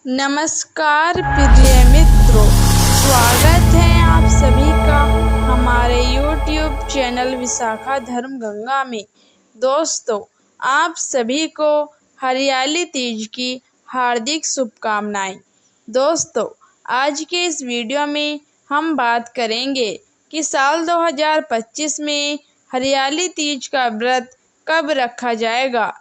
नमस्कार प्रिय मित्रों, स्वागत है आप सभी का हमारे YouTube चैनल विशाखा धर्म गंगा में। दोस्तों, आप सभी को हरियाली तीज की हार्दिक शुभकामनाएं। दोस्तों, आज के इस वीडियो में हम बात करेंगे कि साल 2025 में हरियाली तीज का व्रत कब रखा जाएगा,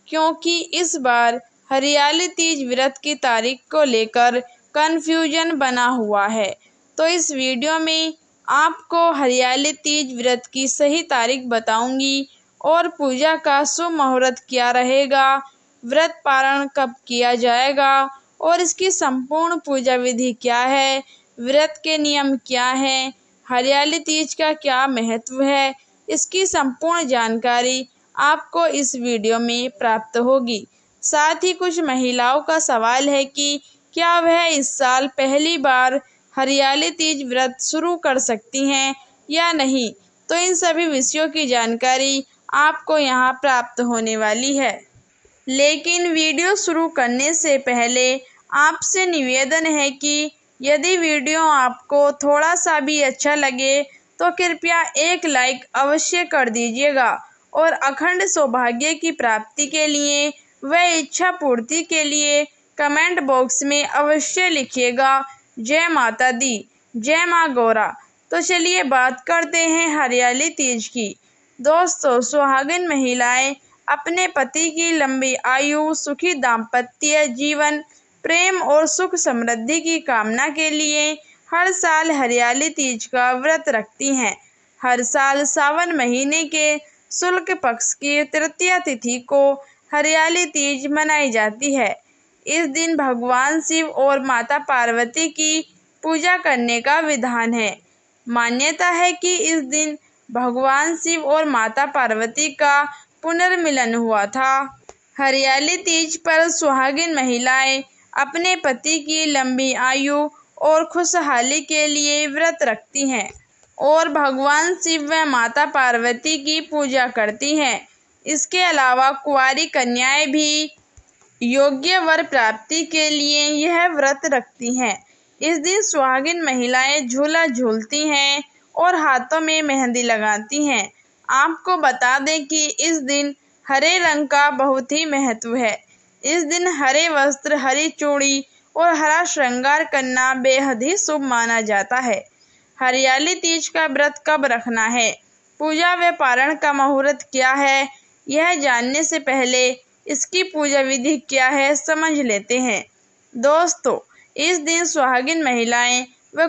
क्योंकि इस बार हरियाली तीज व्रत की तारीख को लेकर कन्फ्यूजन बना हुआ है। तो इस वीडियो में आपको हरियाली तीज व्रत की सही तारीख बताऊंगी और पूजा का शुभ मुहूर्त क्या रहेगा, व्रत पारण कब किया जाएगा और इसकी संपूर्ण पूजा विधि क्या है, व्रत के नियम क्या हैं, हरियाली तीज का क्या महत्व है, इसकी संपूर्ण जानकारी आपको इस वीडियो में प्राप्त होगी। साथ ही कुछ महिलाओं का सवाल है कि क्या वह इस साल पहली बार हरियाली तीज व्रत शुरू कर सकती हैं या नहीं। तो इन सभी विषयों की जानकारी आपको यहाँ प्राप्त होने वाली है। लेकिन वीडियो शुरू करने से पहले आपसे निवेदन है कि यदि वीडियो आपको थोड़ा सा भी अच्छा लगे तो कृपया एक लाइक अवश्य कर दीजिएगा और अखंड सौभाग्य की प्राप्ति के लिए व इच्छा पूर्ति के लिए कमेंट बॉक्स में अवश्य लिखिएगा जय माता दी, जय माँ गौरा। तो चलिए बात करते हैं हरियाली तीज की। दोस्तों, सुहागिन महिलाएं अपने पति की लंबी आयु, सुखी दाम्पत्य जीवन, प्रेम और सुख समृद्धि की कामना के लिए हर साल हरियाली तीज का व्रत रखती हैं। हर साल सावन महीने के शुक्ल पक्ष की तृतीया तिथि को हरियाली तीज मनाई जाती है। इस दिन भगवान शिव और माता पार्वती की पूजा करने का विधान है। मान्यता है कि इस दिन भगवान शिव और माता पार्वती का पुनर्मिलन हुआ था। हरियाली तीज पर सुहागिन महिलाएं अपने पति की लंबी आयु और खुशहाली के लिए व्रत रखती हैं और भगवान शिव व माता पार्वती की पूजा करती हैं। इसके अलावा कुंवारी कन्याएं भी योग्य वर प्राप्ति के लिए यह व्रत रखती हैं। इस दिन सुहागिन महिलाएं झूला झूलती हैं और हाथों में मेहंदी लगाती हैं। आपको बता दें कि इस दिन हरे रंग का बहुत ही महत्व है। इस दिन हरे वस्त्र, हरी चूड़ी और हरा श्रृंगार करना बेहद ही शुभ माना जाता है। हरियाली तीज का व्रत कब रखना है, पूजा व पारण का मुहूर्त क्या है, यह जानने से पहले इसकी पूजा विधि क्या है समझ लेते हैं। दोस्तों, इस दिन सुहागिन महिलाएं व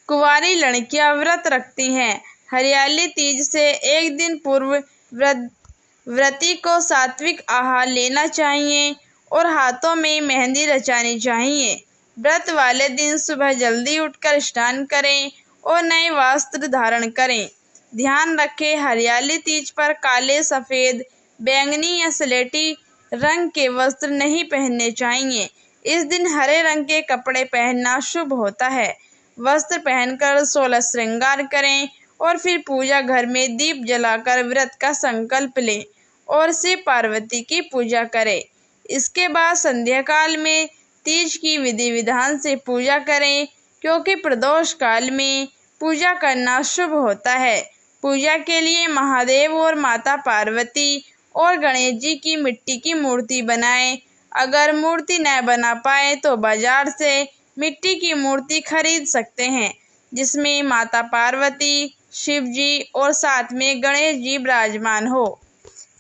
कुंवारी लड़कियां व्रत रखती हैं। हरियाली तीज से एक दिन पूर्व व्रती को सात्विक आहार लेना चाहिए और हाथों में मेहंदी रचानी चाहिए। व्रत वाले दिन सुबह जल्दी उठकर स्नान करें और नए वस्त्र धारण करें। ध्यान रखें, हरियाली तीज पर काले, सफ़ेद, बैंगनी या स्लेटी रंग के वस्त्र नहीं पहनने चाहिए। इस दिन हरे रंग के कपड़े पहनना शुभ होता है। वस्त्र पहनकर 16 श्रृंगार करें और फिर पूजा घर में दीप जलाकर व्रत का संकल्प लें और शिव पार्वती की पूजा करें। इसके बाद संध्या काल में तीज की विधि विधान से पूजा करें, क्योंकि प्रदोष काल में पूजा करना शुभ होता है। पूजा के लिए महादेव और माता पार्वती और गणेश जी की मिट्टी की मूर्ति बनाएं। अगर मूर्ति न बना पाए तो बाजार से मिट्टी की मूर्ति खरीद सकते हैं, जिसमें माता पार्वती, शिव जी और साथ में गणेश जी विराजमान हो।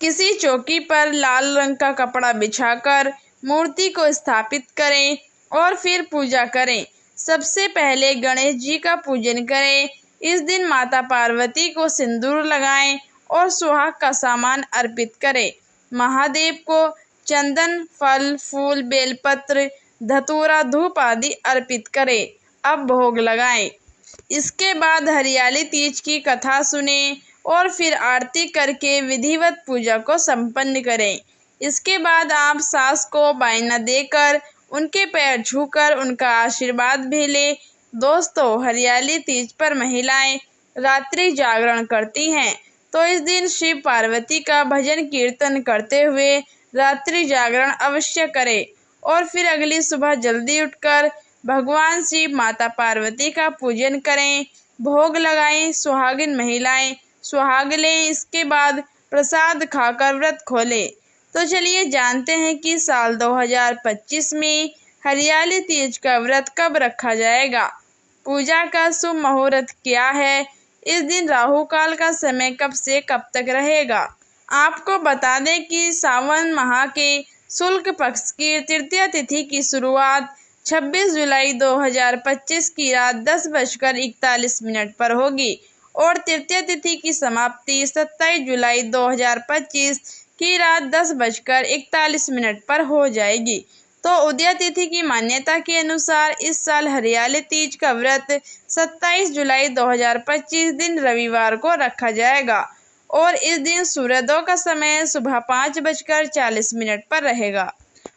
किसी चौकी पर लाल रंग का कपड़ा बिछाकर मूर्ति को स्थापित करें और फिर पूजा करें। सबसे पहले गणेश जी का पूजन करें। इस दिन माता पार्वती को सिंदूर लगाएं और सुहाग का सामान अर्पित करें। महादेव को चंदन, फल, फूल, बेलपत्र, धतूरा, धूप आदि अर्पित करें। अब भोग लगाएं। इसके बाद हरियाली तीज की कथा सुनें और फिर आरती करके विधिवत पूजा को संपन्न करें। इसके बाद आप सास को बायना देकर उनके पैर छूकर उनका आशीर्वाद भी लें। दोस्तों, हरियाली तीज पर महिलाएं रात्रि जागरण करती हैं, तो इस दिन शिव पार्वती का भजन कीर्तन करते हुए रात्रि जागरण अवश्य करें और फिर अगली सुबह जल्दी उठकर भगवान शिव माता पार्वती का पूजन करें, भोग लगाएं। सुहागिन महिलाएं सुहाग लें, इसके बाद प्रसाद खाकर व्रत खोलें। तो चलिए जानते हैं कि साल 2025 में हरियाली तीज का व्रत कब रखा जाएगा। पूजा का शुभ मुहूर्त क्या है, इस दिन राहु काल का समय कब से कब तक रहेगा। आपको बता दें कि सावन माह के शुक्ल पक्ष की तृतीया तिथि की शुरुआत 26 जुलाई 2025 की रात 10:41 पर होगी और तृतीया तिथि की समाप्ति 27 जुलाई 2025 की रात 10:41 पर हो जाएगी। तो उदया तिथि की मान्यता के अनुसार इस साल हरियाली तीज का व्रत 27 जुलाई 2025 दिन रविवार को रखा जाएगा और इस दिन सूर्योदय का समय सुबह 5:40 पर रहेगा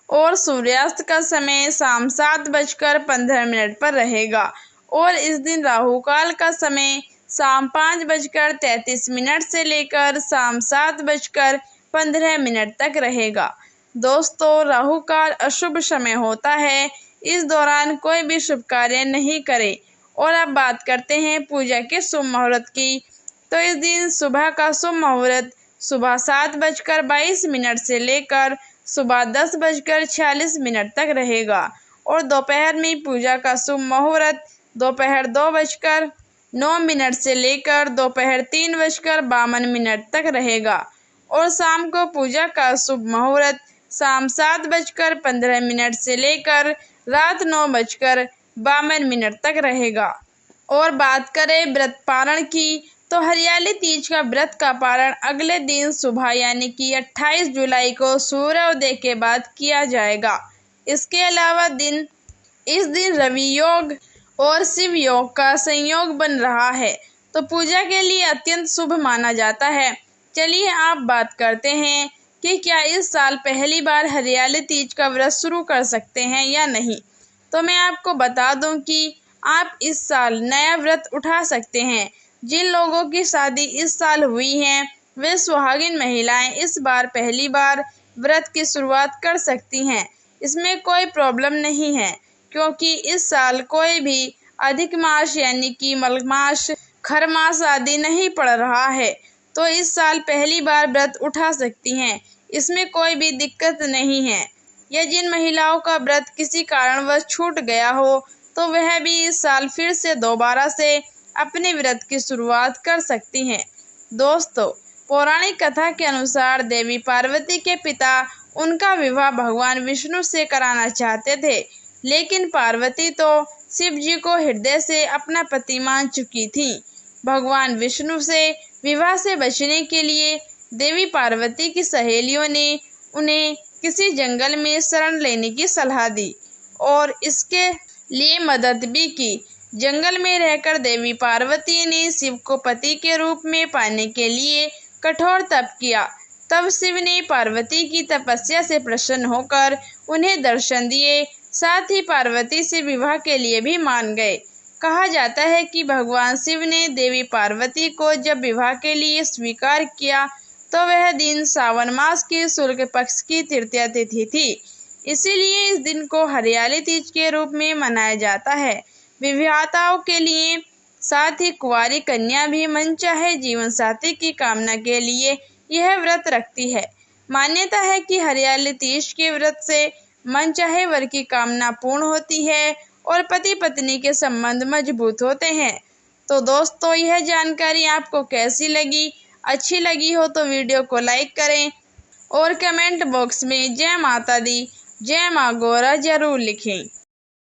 और सूर्यास्त का समय शाम 7:15 पर रहेगा और इस दिन राहु काल का समय शाम 5:33 से लेकर शाम 7:15 तक रहेगा। दोस्तों, राहु काल अशुभ समय होता है, इस दौरान कोई भी शुभ कार्य नहीं करें। और अब बात करते हैं पूजा के शुभ मुहूर्त की। तो इस दिन सुबह का शुभ मुहूर्त सुबह 7:22 से लेकर सुबह 10:46 तक रहेगा और दोपहर में पूजा का शुभ मुहूर्त दोपहर 2:09 से लेकर दोपहर 3:52 तक रहेगा और शाम को पूजा का शुभ मुहूर्त शाम 7:15 से लेकर रात 9:52 तक रहेगा। और बात करें व्रत पारण की, तो हरियाली तीज का व्रत का पारण अगले दिन सुबह यानी कि 28 जुलाई को सूर्योदय के बाद किया जाएगा। इसके अलावा इस दिन रवि योग और शिव योग का संयोग बन रहा है, तो पूजा के लिए अत्यंत शुभ माना जाता है। चलिए आप बात करते हैं कि क्या इस साल पहली बार हरियाली तीज का व्रत शुरू कर सकते हैं या नहीं। तो मैं आपको बता दूं कि आप इस साल नया व्रत उठा सकते हैं। जिन लोगों की शादी इस साल हुई है वे सुहागिन महिलाएं इस बार पहली बार व्रत की शुरुआत कर सकती हैं। इसमें कोई प्रॉब्लम नहीं है क्योंकि इस साल कोई भी अधिक मास यानी कि मलमास खरमास आदि नहीं पड़ रहा है, तो इस साल पहली बार व्रत उठा सकती हैं। इसमें कोई भी दिक्कत नहीं है। या जिन महिलाओं का व्रत किसी कारणवश छूट गया हो तो वह भी इस साल फिर से दोबारा से अपने व्रत की शुरुआत कर सकती हैं। दोस्तों, पौराणिक कथा के अनुसार देवी पार्वती के पिता उनका विवाह भगवान विष्णु से कराना चाहते थे, लेकिन पार्वती तो शिव जी को हृदय से अपना पति मान चुकी थी। भगवान विष्णु से विवाह से बचने के लिए देवी पार्वती की सहेलियों ने उन्हें किसी जंगल में शरण लेने की सलाह दी और इसके लिए मदद भी की। जंगल में रहकर देवी पार्वती ने शिव को पति के रूप में पाने के लिए कठोर तप किया। तब शिव ने पार्वती की तपस्या से प्रसन्न होकर उन्हें दर्शन दिए, साथ ही पार्वती से विवाह के लिए भी मान गए। कहा जाता है कि भगवान शिव ने देवी पार्वती को जब विवाह के लिए स्वीकार किया तो वह दिन सावन मास के शुक्ल पक्ष की तृतीया तिथि थी। इसीलिए इस दिन को हरियाली तीज के रूप में मनाया जाता है। विवाहिताओं के लिए साथ ही कुंवारी कन्या भी मनचाहे जीवन साथी की कामना के लिए यह व्रत रखती है। मान्यता है कि हरियाली तीज के व्रत से मनचाहे वर की कामना पूर्ण होती है और पति पत्नी के संबंध मजबूत होते हैं। तो दोस्तों, यह जानकारी आपको कैसी लगी? अच्छी लगी हो तो वीडियो को लाइक करें और कमेंट बॉक्स में जय माता दी, जय माँ गौरा जरूर लिखें।